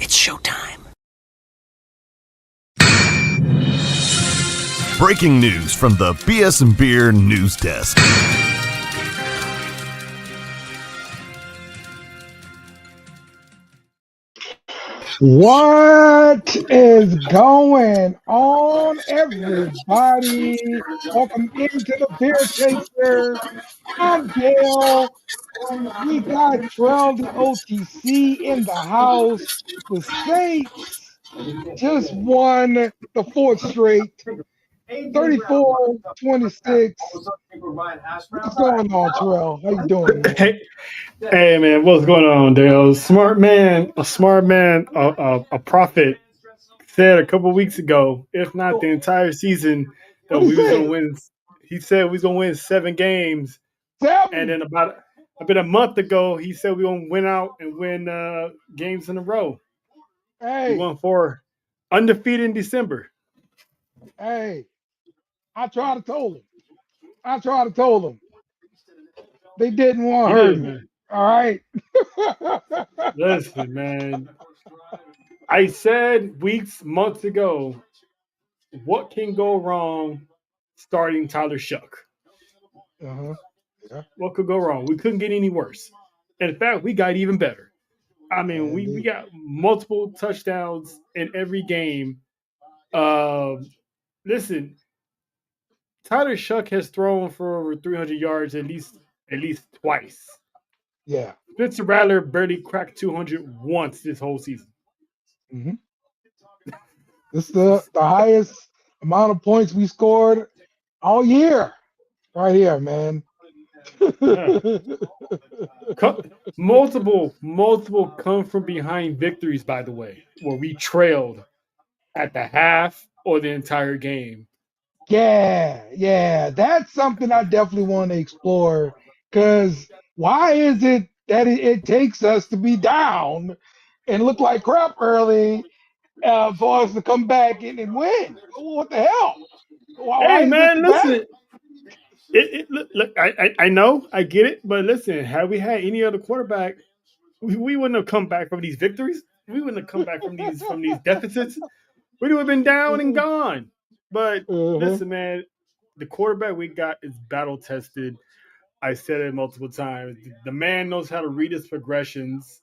It's showtime. Breaking news from the BS and Beer News Desk. What is going on, everybody? Welcome into the Beer Chaser. I'm Dale. We got Trell the OTC in the house. The Saints just won the fourth straight, 34-26. What's going on, Trell? How you doing, man? Hey, man, what's going on, Dale? A smart man, a prophet said a couple weeks ago, if not the entire season, that we was going to win. He said we was going to win 7 games. 7? And then about a month ago, he said we going to win out and win games in a row. Hey. We won 4 undefeated in December. Hey, I tried to tell them. They didn't want to hurt me. Man. All right. Listen, man. I said months ago, what can go wrong starting Tyler Shough? Uh-huh. Yeah. What could go wrong? We couldn't get any worse. In fact, we got even better. I mean, we got multiple touchdowns in every game. Listen, Tyler Shough has thrown for over 300 yards at least twice. Yeah. Spencer Rattler barely cracked 200 once this whole season. Mm-hmm. This is the highest amount of points we scored all year. Right here, man. multiple come from behind victories, by the way, where we trailed at the half or the entire game. Yeah. That's something I definitely want to explore, because why is it that it takes us to be down and look like crap early for us to come back and win? What the hell? Why Hey, man, listen. Look, I know, I get it, but listen, had we had any other quarterback, we wouldn't have come back from these victories. We wouldn't have come back from these deficits. We'd have been down and gone. But listen, man, the quarterback we got is battle tested. I said it multiple times. The man knows how to read his progressions.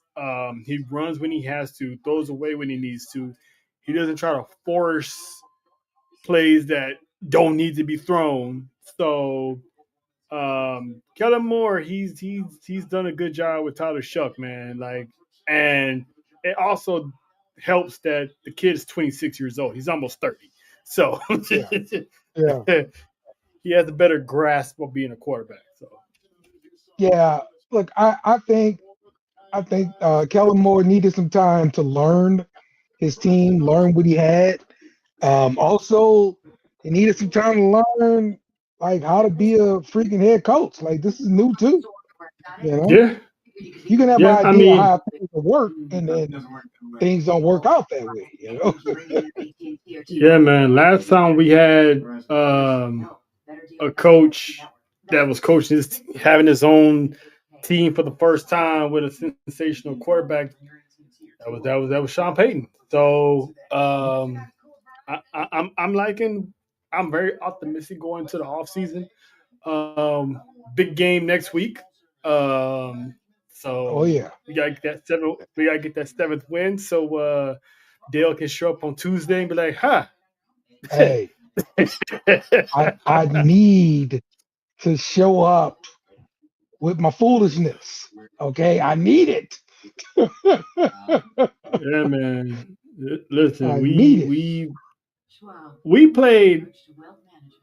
He runs when he has to, throws away when he needs to. He doesn't try to force plays that don't need to be thrown. So Kellen Moore, he's done a good job with Tyler Shough, man. And it also helps that the kid is 26 years old. He's almost 30. So yeah. He has a better grasp of being a quarterback. So yeah, look, I think Kellen Moore needed some time to learn his team, learn what he had. Also, he needed some time to learn how to be a freaking head coach. This is new too. You know? Yeah. You can have an idea how things will work, and then things don't work out that way, you know? Yeah, man. Last time we had a coach that was coaching having his own team for the first time with a sensational quarterback. That was Sean Payton. So I'm very optimistic going to the offseason. Big game next week. So we gotta get that 7th win. So Dale can show up on Tuesday and be like, hey, I need to show up with my foolishness. Okay, I need it. Yeah, man. Listen, we played.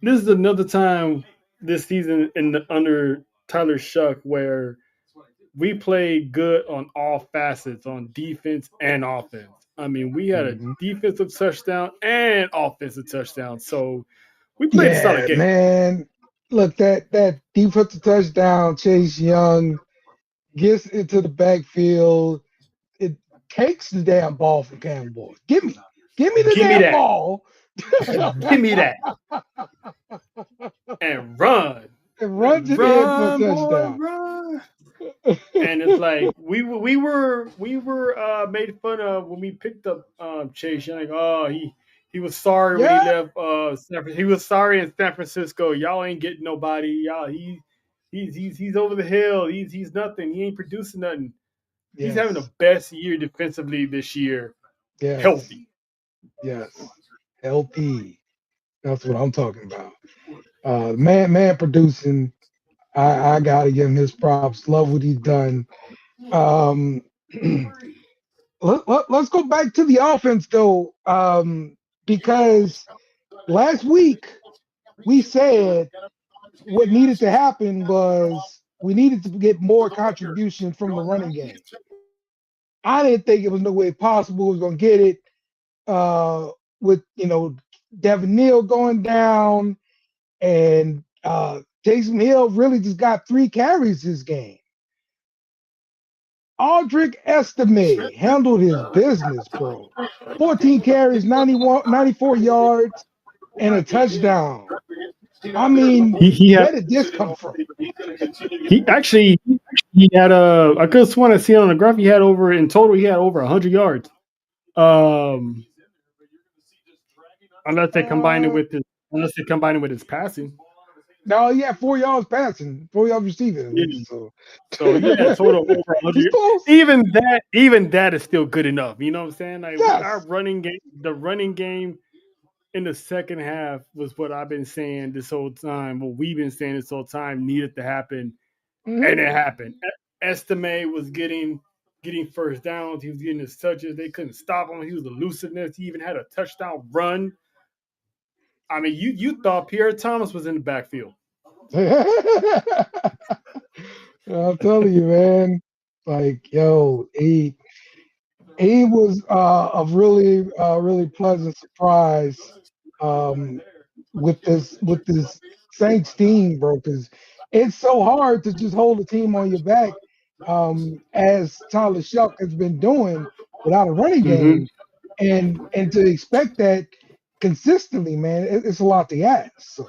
This is another time this season under Tyler Shough where we played good on all facets, on defense and offense. I mean, we had a defensive touchdown and offensive touchdown, so we played a solid game. Man. Look, that defensive touchdown, Chase Young gets into the backfield. It takes the damn ball from Campbell. Give me the damn ball. Give me that. And run. And run to the end for a touchdown. Run. And it's like we were made fun of when we picked up Chase Young. Oh, he was sorry when he Yeah. left. He was sorry in San Francisco. Y'all ain't getting nobody. Y'all he's over the hill. He's nothing. He ain't producing nothing. He's having the Yes. best year defensively this year, Yes. healthy. Yes. LP. That's what I'm talking about. Man producing. I gotta give him his props. Love what he's done. Um, let's go back to the offense though, because last week we said what needed to happen was we needed to get more contribution from the running game. I didn't think it was no way possible we was gonna get it with Devin Neal going down and Taysom Hill really just got 3 carries this game. Aldrich Estime handled his business, bro. 14 carries, 94 yards, and a touchdown. I mean, He had where did this come from? he had I could have sworn I see it on the graph. He had over in total. He had over 100 yards. Um, unless they combine it Uh, with his passing. no, he had 4 yards passing, 4 yards receiving at least. Yeah. So So he had total over he's 100. close. Even that is still good enough. You know what I'm saying? Like our Yes. running game in the second half was what I've been saying this whole time. What we've been saying this whole time needed to happen, Mm-hmm. and it happened. Estime was getting first downs. He was getting his touches. They couldn't stop him. He was elusiveness. He even had a touchdown run. I mean, you thought Pierre Thomas was in the backfield. I'm telling you, man. Like, yo, he was a really pleasant surprise um, with this Saints team, bro. Because it's so hard to just hold a team on your back, as Tyler Shough has been doing without a running Mm-hmm. game, and to expect that consistently, man, it's a lot to ask. So,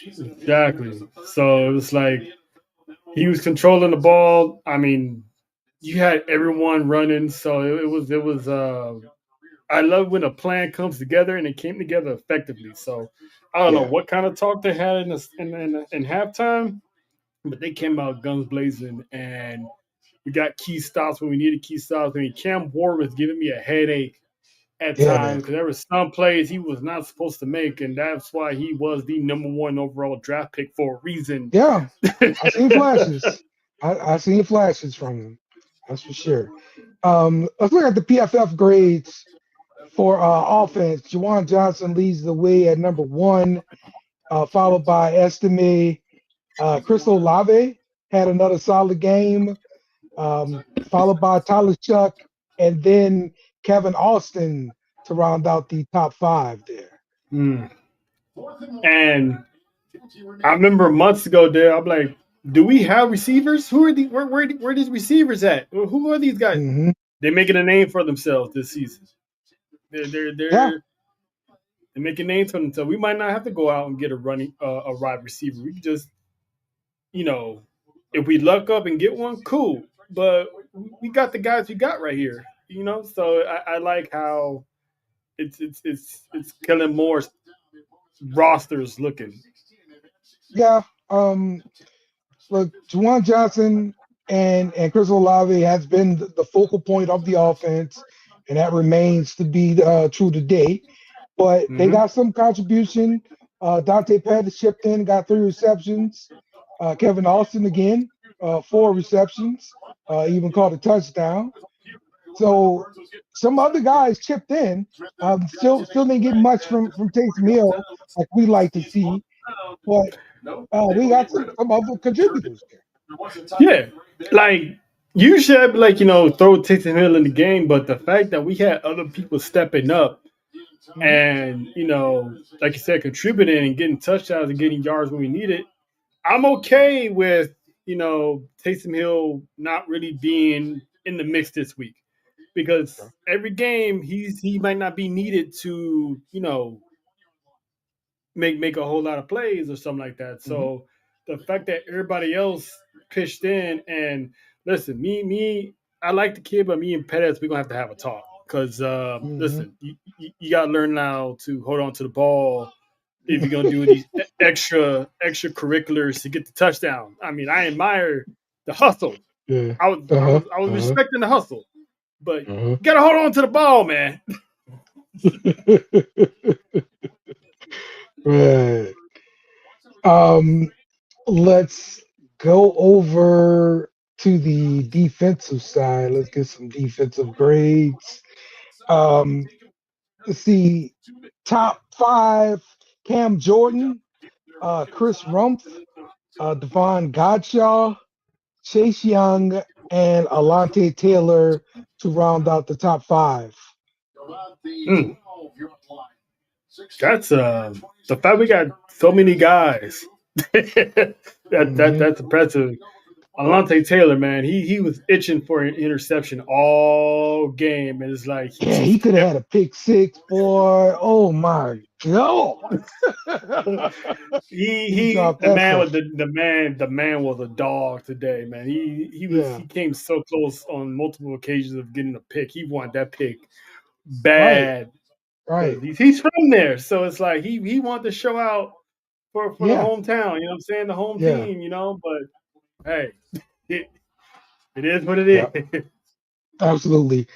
Exactly. So it was like he was controlling the ball. I mean, you had everyone running, so it was. I love when a plan comes together and it came together effectively. So I don't know yeah, what kind of talk they had in halftime, but they came out guns blazing, and we got key stops when we needed key stops. I mean, Cam Ward was giving me a headache at yeah, times man. because there were some plays he was not supposed to make, and that's why he was the #1 overall draft pick for a reason. Yeah, I seen flashes. I seen flashes from him. That's for sure. Let's look at the PFF grades for offense. Juwan Johnson leads the way at number 1, followed by Estime. Chris Olave had another solid game, followed by Tyler Shough, and then Kevin Austin to round out the top 5 there. Mm. And I remember months ago there, I'm like, do we have receivers? Who are these? Where are these receivers at? Who are these guys? Hmm. They're making a name for themselves this season. They're Yeah, they're they're making names for themselves. We might not have to go out and get a wide receiver. We can just, you know, if we luck up and get one, cool. But we got the guys we got right here. So I like how it's Kellen Moore's rosters looking. yeah. Look, Juwan Johnson and Chris Olave has been the focal point of the offense, and that remains to be true today. But they Mm-hmm. got some contribution. Dante Pettis chipped in, got 3 receptions. Kevin Austin again, 4 receptions, even caught a touchdown. So some other guys chipped in. Still didn't get much from Taysom Hill like we like to see, but we got some other contributors there. Yeah, like you should like throw Taysom Hill in the game, but the fact that we had other people stepping up Mhm. and like you said, contributing and getting touchdowns and getting yards when we need it, I'm okay with Taysom Hill not really being in the mix this week because every game he might not be needed to make a whole lot of plays or something like that. Mhm. So the fact that everybody else pitched in and listen, I like the kid, but me and Perez, we're gonna have a talk because listen, you gotta learn now to hold on to the ball if you're gonna do these extracurriculars to get the touchdown. I mean, I admire the hustle. Yeah. I was respecting the hustle, but you gotta hold on to the ball, man. Right. Let's go over to the defensive side. Let's get some defensive grades. Let's see. Top 5: Cam Jordan, Chris Rumpf, Devon Godshaw, Chase Young, and Alante Taylor to round out the top 5. That's the fact we got so many guys. That's impressive. Alante Taylor, man, he was itching for an interception all game, and it's like he could have had a pick 6, boy. Oh my god! the man was a dog today, man. He came so close on multiple occasions of getting a pick. He wanted that pick bad. Right. He's from there, so it's like he wanted to show out for the hometown. You know what I'm saying? The home team. You know, but hey, it is what it is. Absolutely.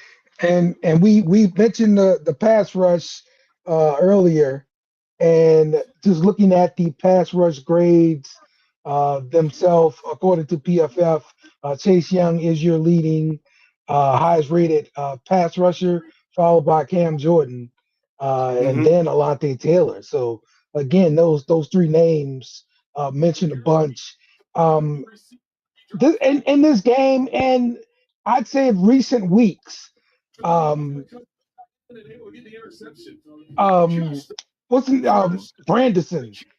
And we mentioned the pass rush earlier, and just looking at the pass rush grades themselves, according to PFF, Chase Young is your leading highest rated pass rusher, followed by Cam Jordan, and then Alante Taylor. So again, those 3 names mentioned a bunch. In this game, and I'd say in recent weeks, Brandison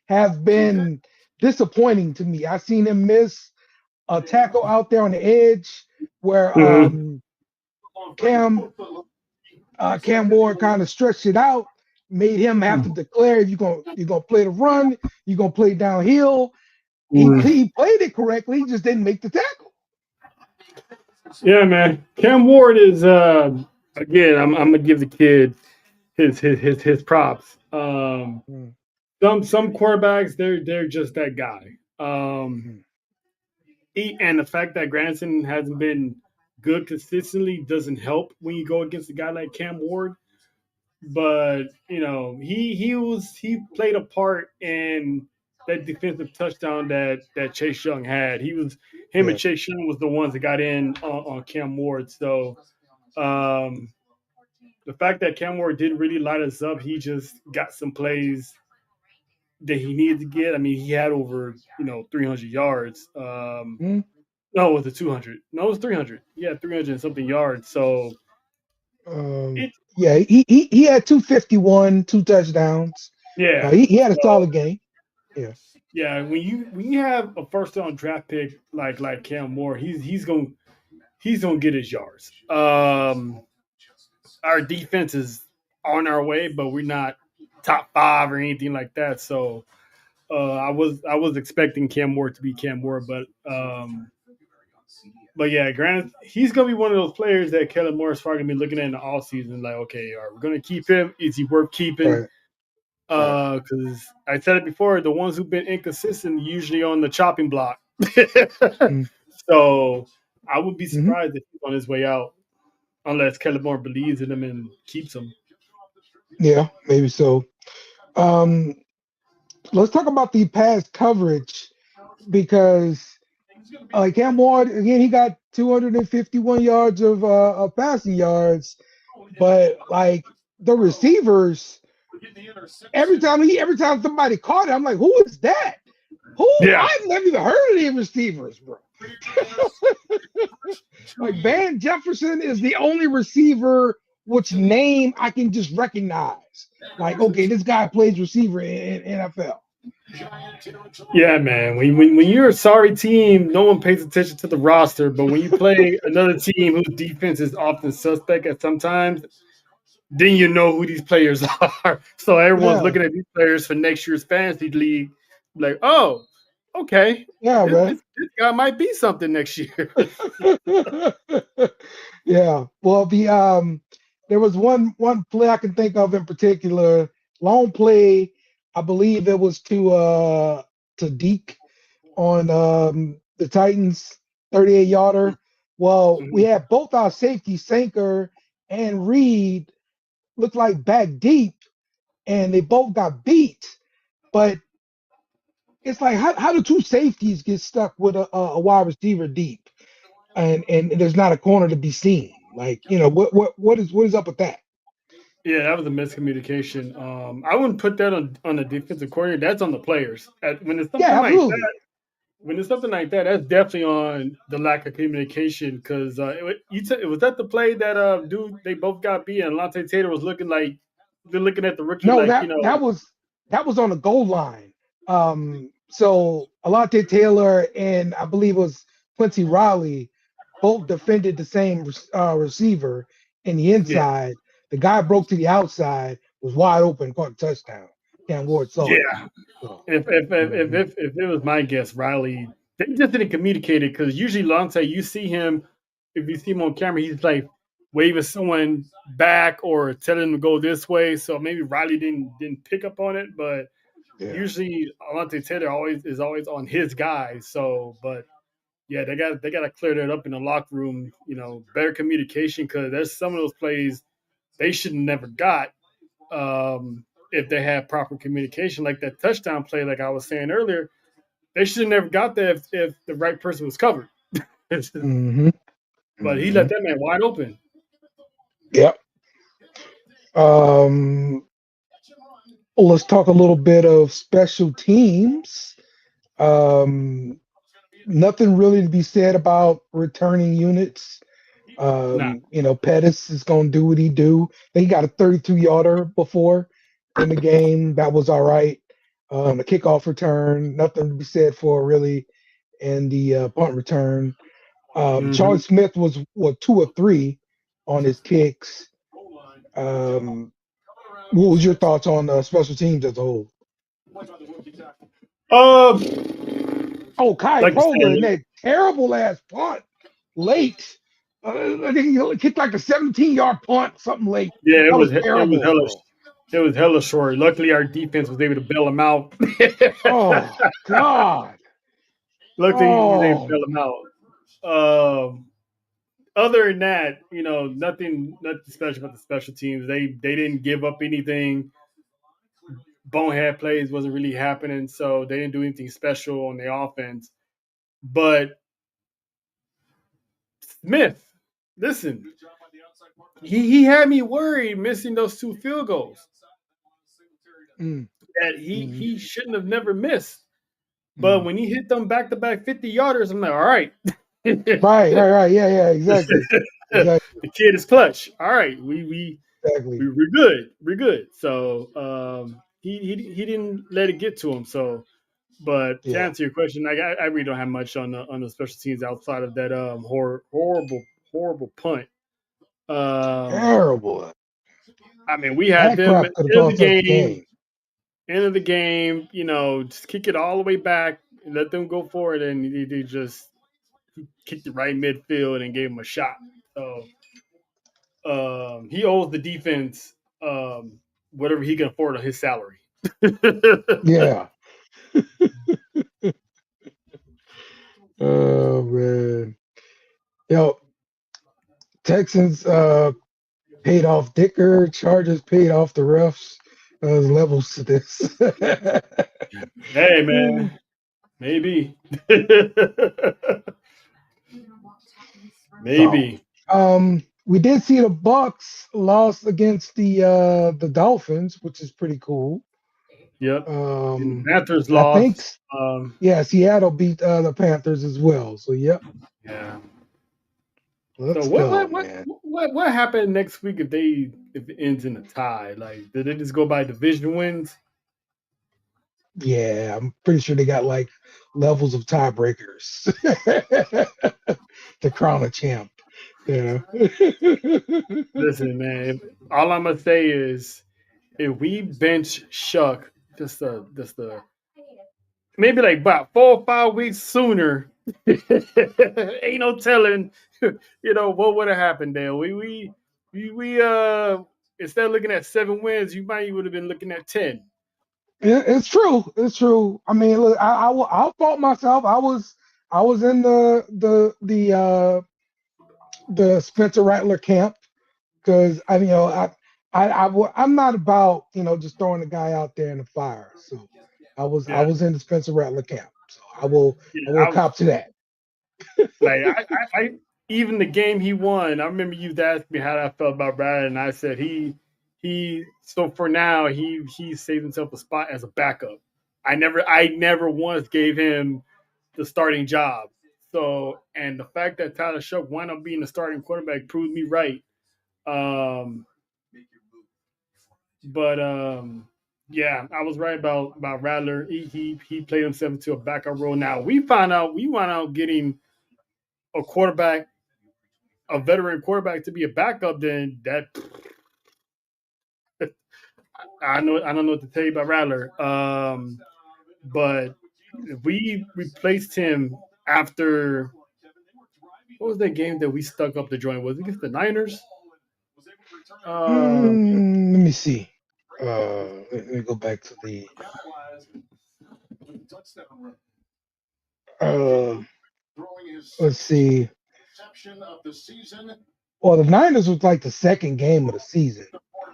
have been disappointing to me. I've seen him miss a tackle out there on the edge where Cam Ward kind of stretched it out, made him have to declare if you're gonna play the run, you're gonna play downhill. He played it correctly, he just didn't make the tackle. Yeah, man. Cam Ward is again. I'm gonna give the kid his props. Some quarterbacks they're just that guy. And the fact that Granson hasn't been good consistently doesn't help when you go against a guy like Cam Ward. But you know he played a part in that defensive touchdown that Chase Young had. And Chase Young was the ones that got in on Cam Ward. So the fact that Cam Ward didn't really light us up, he just got some plays that he needed to get. I mean, he had over 300 yards. No, was it 200? No, it was 300. Yeah, 300 and something yards. So he had 251, 2 touchdowns. Yeah, he had a solid game. Yeah. Yeah, when you have a first round draft pick like Cam Moore, he's gonna get his yards. Our defense is on our way, but we're not top 5 or anything like that. So I was expecting Cam Moore to be Cam Moore, but yeah, granted, he's gonna be one of those players that Kellen Moore is probably gonna be looking at in the offseason, like, okay, are we gonna keep him? Is he worth keeping? Right. Because I said it before, the ones who've been inconsistent usually on the chopping block. So I would be surprised if he's on his way out, unless Kellen Moore believes in him and keeps him. Yeah, maybe so. Let's talk about the pass coverage, because Cam Ward, again, he got 251 yards of passing yards, but like the receivers, every time somebody caught it, I'm like, who is that? I've never even heard of these receivers, bro. Like Van Jefferson is the only receiver which name I can just recognize. Like, okay, this guy plays receiver in NFL. Yeah, man. When you're a sorry team, no one pays attention to the roster. But when you play another team whose defense is often suspect at sometimes, then you know who these players are. So everyone's looking at these players for next year's fantasy league, like, oh, okay, Yeah, man. this guy might be something next year. Yeah. Well, there was one play I can think of in particular, long play. I believe it was to Deke on the Titans 38 yarder. Well, we Mhm. had both our safeties, Sanker and Reed, looked like back deep, and they both got beat. But it's like how do two safeties get stuck with a wide receiver deep, and there's not a corner to be seen? Like, what is up with that? Yeah, that was a miscommunication. I wouldn't put that on the defensive coordinator. That's on the players. When it's something Yeah, like absolutely. that, that's definitely on the lack of communication. Because was that the play that dude they both got beat and Alontae Taylor was looking like they're looking at the rookie No, like that was on the goal line. So Alante Taylor and I believe it was Quincy Riley both defended the same receiver in the yeah, inside. The guy broke to the outside, was wide open, caught a touchdown. Cam Ward saw it. yeah. So, mhm. If it was my guess, Riley, they just didn't communicate it because usually Lante, you see him if you see him on camera, he's like waving someone back or telling him to go this way. So maybe Riley didn't pick up on it, but Yeah. usually Alontae Taylor always on his guys. So, but yeah, they got to clear that up in the locker room. Better communication because there's some of those plays they should have never got if they had proper communication, like that touchdown play, like I was saying earlier. They should have never got there if the right person was covered. Hmm. But he Hmm. let that man wide open. Yep. Um, let's talk a little bit of special teams. Um, nothing really to be said about returning units. Nah. Pettis is gonna do what he do. He got a 32 yarder before in the game. That was all right. The kickoff return, nothing to be said for really, and the punt return. Mm-hmm. Charles Smith was what 2 or 3 on his kicks. What was your thoughts on special teams as a whole? Oh, Kai Like you Prover and said, that terrible ass punt late. I think he kicked like a 17-yard punt, something late. yeah, That was it was terrible, hella bro. it was hella short. Luckily, our defense was able to bail him out. Oh God. Luckily, he was able to Oh bail him out. Other than that, nothing special about the special teams. They didn't give up anything. Bonehead plays wasn't really happening, so they didn't do anything special on the offense. But Smith, listen, he had me worried missing those 2 field goals mm, that mm, he shouldn't have never missed. But mm. when he hit them back to back 50 yarders, I'm like, all right. Right, right, The right. Yeah, yeah, exactly. Exactly. kid is clutch. All right, Exactly. we're good. We're good. So he didn't let it get to him. So, but to Yeah. answer your question, I really don't have much on the special teams outside of that horrible punt. Um, Terrible. I mean, we had That them crap at could have the end of cost the us the game. game. End of the game, just kick it all the way back and let them go for it, and they just kicked it right midfield and gave him a shot. So he owes the defense whatever he can afford on his salary. Yeah. Oh man. Yo, Texans paid off Dicker, Chargers paid off the refs. There's levels to this. Hey man, maybe, So, maybe. we did see the Bucks lost against the Dolphins, which is pretty cool. Yep. And the Um, Panthers I think, lost. yeah, Seattle beat the Panthers as well. So, yep, Yeah. So let's go, man. what happened next week if it ends in a tie? Like, did they just go by division wins? Yeah, I'm pretty sure they got like levels of tiebreakers to crown a champ. Yeah. Listen, man. All I'm gonna say is if we bench Shuck, just the maybe like about 4 or 5 weeks sooner, ain't no telling, what would have happened there. We instead of looking at 7 wins, you might would have been looking at 10. Yeah, it's true. It's true. I mean, look, I'll fault myself. I was in the Spencer Rattler camp because I'm not about just throwing the guy out there in the fire. So I Yeah, was in the Spencer Rattler camp. So I will yeah. cop to that. Like I even the game he won. I remember you asked me how I felt about Brad, and I said he. So for now, he saved himself a spot as a backup. I never once gave him the starting job. So, and the fact that Tyler Shough wound up being the starting quarterback proved me right. Um, but yeah, I was right about Rattler. He played himself into a backup role. Now we wound out getting a quarterback, a veteran quarterback to be a backup. Then that I don't know what to tell you about Rattler. But we replaced him after what was that game that we stuck up the joint? Was it against the Niners? Let me see. Let me go back to the. Uh, let's see. Well, the Niners was like the second game of the season,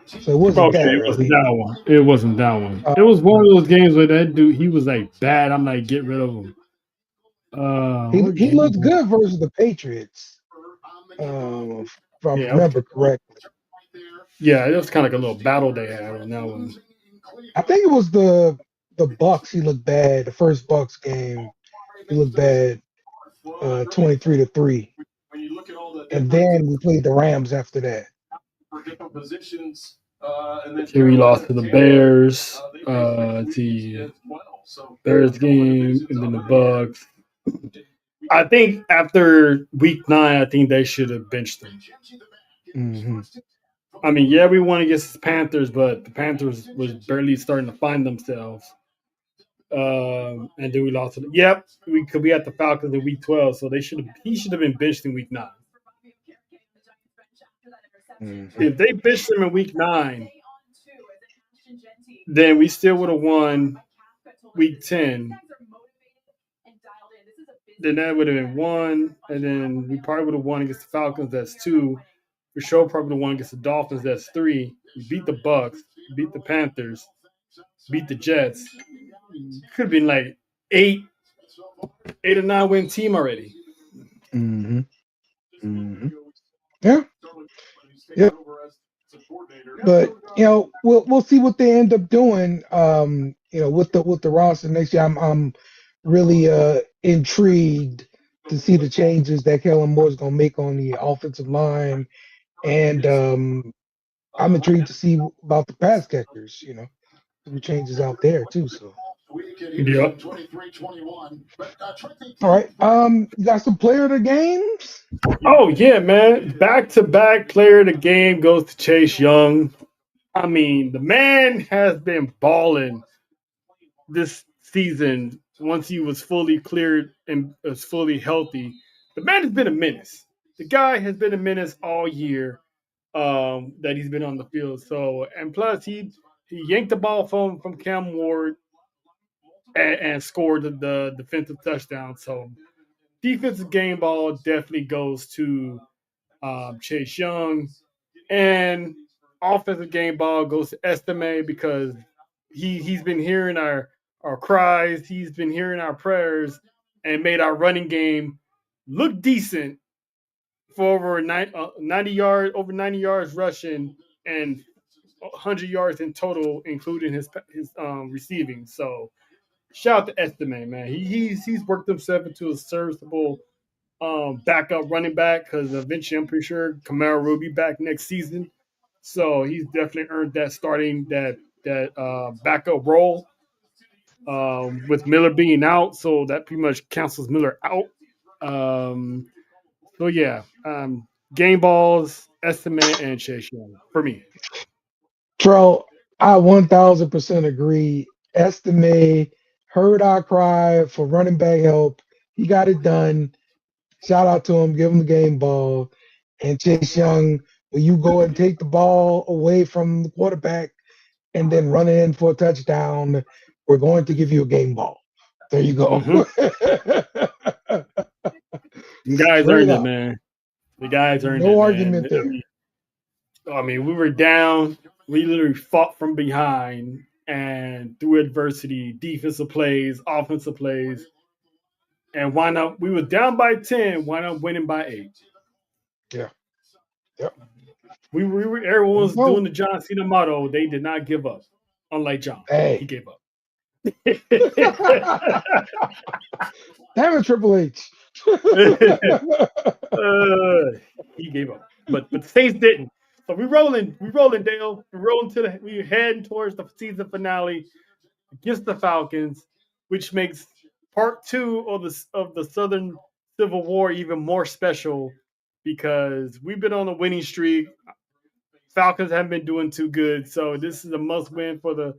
so it wasn't Okay, that it wasn't early. that one. It wasn't that one. Uh, It was one of those games where that dude he was like bad. I'm like, get rid of him. he What he game looked was good versus the Patriots, if I Yeah, okay. remember correctly. Yeah, it was kind of like a little battle they had on that one. I think it was the Bucks. He looked bad. The first Bucks game, he looked bad. 23-3, and then we played the Rams after that. Here we lost to the Bears. The Bears game, and then the Bucks. I think after week 9, I think they should have benched him. Hmm. I mean, yeah, we won against the Panthers, but the Panthers was barely starting to find themselves. And then we lost. Yep, we could be at the Falcons in week 12, so he should have been benched in week 9. Hmm. If they benched him in week 9, then we still would have won week 10. Then that would have been 1, and then we probably would have won against the Falcons. That's 2. For sure, probably would have won against the Dolphins. That's 3. We beat the Bucks, beat the Panthers, beat the Jets. Could have been like 8 or 9 win team already. Hmm. Hmm. Yeah. Yeah. But we'll see what they end up doing. With the roster next year. I'm really intrigued to see the changes that Kellen Moore's gonna make on the offensive line, and I'm intrigued to see about the pass catchers. Some changes out there too. So Yep. all right, you got some player of the games. Oh yeah, man! Back to back player of the game goes to Chase Young. I mean, the man has been balling this season. Once he was fully cleared and was fully healthy, the man has been a menace. The guy has been a menace all year that he's been on the field. So, and plus he yanked the ball from Cam Ward and scored the defensive touchdown. So, defensive game ball definitely goes to Chase Young, and offensive game ball goes to Estime because he's been hearing our cries, he's been hearing our prayers, and made our running game look decent for over 90 yards, over 90 yards rushing, and 100 yards in total, including his receiving. So shout out to Estime, man. He's worked himself into a serviceable backup running back because eventually I'm pretty sure Kamara will be back next season. So he's definitely earned that starting that backup role with Miller being out. So that pretty much cancels Miller out. So yeah, game balls, estimate, and Chase Young for me. Tro, I 1000% agree. Estime heard our cry for running back help. He got it done. Shout out to him. Give him the game ball. And Chase Young, when you go and take the ball away from the quarterback and then run it in for a touchdown, we're going to give you a game ball. There you go. You guys earned it, man. The guys earned it. No argument there. I mean, we were down. We literally fought from behind and through adversity, defensive plays, offensive plays, and wound up. We were down by 10, wound up winning by 8. Yeah. Yep. We were. Everyone was doing the John Cena motto. They did not give up, unlike John. Hey, he gave up. Damn it, Triple H. He gave up, but the Saints didn't. So we rolling, Dale. We're heading towards the season finale against the Falcons, which makes part 2 of the Southern Civil War even more special because we've been on a winning streak. Falcons haven't been doing too good, so this is a must-win for the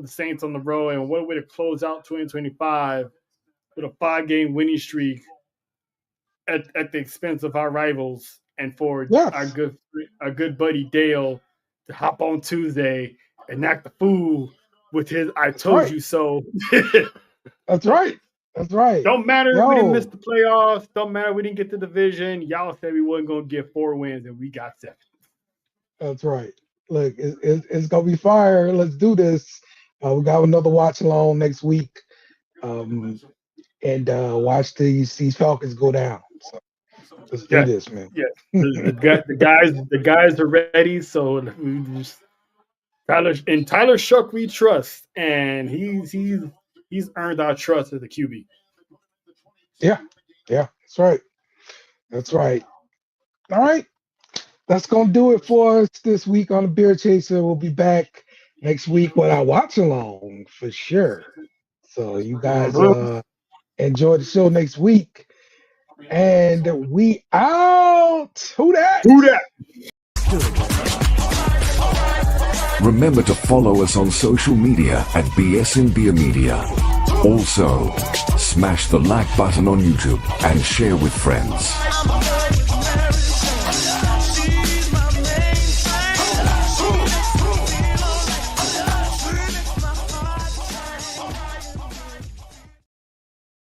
Saints on the road. And what a way to close out 2025 with a 5-game winning streak at the expense of our rivals, and for our good buddy Dale to hop on Tuesday and act the fool with his "I told you so." That's right. Don't matter we didn't miss the playoffs. Don't matter we didn't get the division. Y'all said we wasn't gonna get 4 wins, and we got 7. That's right. Look, it's gonna be fire. Let's do this. We got another watch along next week, and watch these Falcons go down. So let's do this, man. Yeah, the guys are ready. So we just Tyler Shough we trust, and he's earned our trust as a QB. Yeah, that's right. All right. That's going to do it for us this week on the Beer Chaser. We'll be back next week with our watch along for sure. So you guys enjoy the show next week. And we out. Who that? Remember to follow us on social media at BS Beer Media. Also, smash the like button on YouTube and share with friends.